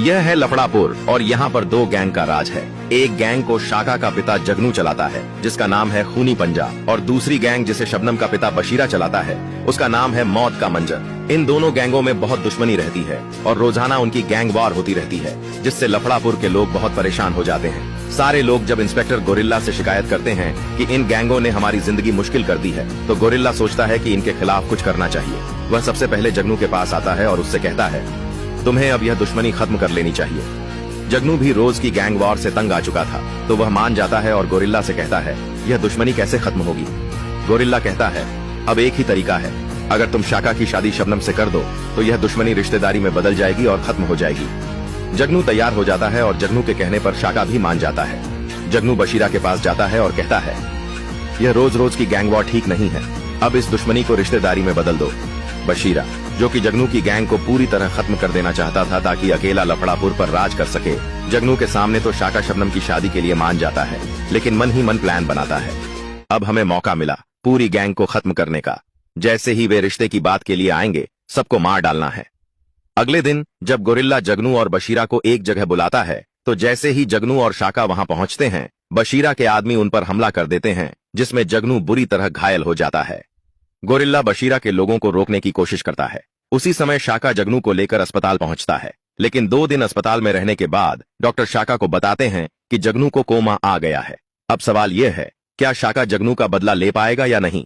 यह है लफड़ापुर और यहाँ पर दो गैंग का राज है। एक गैंग को शाका का पिता जगनू चलाता है जिसका नाम है खूनी पंजा, और दूसरी गैंग जिसे शबनम का पिता बशीरा चलाता है उसका नाम है मौत का मंजर। इन दोनों गैंगों में बहुत दुश्मनी रहती है और रोजाना उनकी गैंग वार होती रहती है, जिससे लफड़ापुर के लोग बहुत परेशान हो जाते हैं। सारे लोग जब इंस्पेक्टर गोरिल्ला से शिकायत करते हैं कि इन गैंगों ने हमारी जिंदगी मुश्किल कर दी है, तो गोरिल्ला सोचता है कि इनके खिलाफ कुछ करना चाहिए। वह सबसे पहले जगनू के पास आता है और उससे कहता है, तुम्हें अब यह दुश्मनी खत्म कर लेनी चाहिए। जगनू भी रोज की गैंग वॉर से तंग आ चुका था, तो वह मान जाता है और गोरिल्ला से कहता है, यह दुश्मनी कैसे खत्म होगी। गोरिल्ला कहता है, अब एक ही तरीका है, अगर तुम शाका की शादी शबनम से कर दो तो यह दुश्मनी रिश्तेदारी में बदल जाएगी और खत्म हो जाएगी। जगनू तैयार हो जाता है और जगनू के कहने पर शाका भी मान जाता है। जगनू बशीरा के पास जाता है और कहता है, यह रोज रोज की गैंग वॉर ठीक नहीं है, अब इस दुश्मनी को रिश्तेदारी में बदल दो। बशीरा, जो कि जगनू की गैंग को पूरी तरह खत्म कर देना चाहता था ताकि अकेला लफड़ापुर पर राज कर सके, जगनू के सामने तो शाका शबनम की शादी के लिए मान जाता है, लेकिन मन ही मन प्लान बनाता है। अब हमें मौका मिला पूरी गैंग को खत्म करने का। जैसे ही वे रिश्ते की बात के लिए आएंगे, सबको मार डालना है। अगले दिन जब गोरिल्ला जगनू और बशीरा को एक जगह बुलाता है, तो जैसे ही जगनू और शाका वहां पहुंचते हैं, बशीरा के आदमी उन पर हमला कर देते हैं, जिसमें जगनू बुरी तरह घायल हो जाता है। गोरिल्ला बशीरा के लोगों को रोकने की कोशिश करता है। उसी समय शाका जगनू को लेकर अस्पताल पहुंचता है, लेकिन 2 दिन अस्पताल में रहने के बाद डॉक्टर शाका को बताते हैं कि जगनू को कोमा आ गया है। अब सवाल यह है, क्या शाका जगनू का बदला ले पाएगा या नहीं।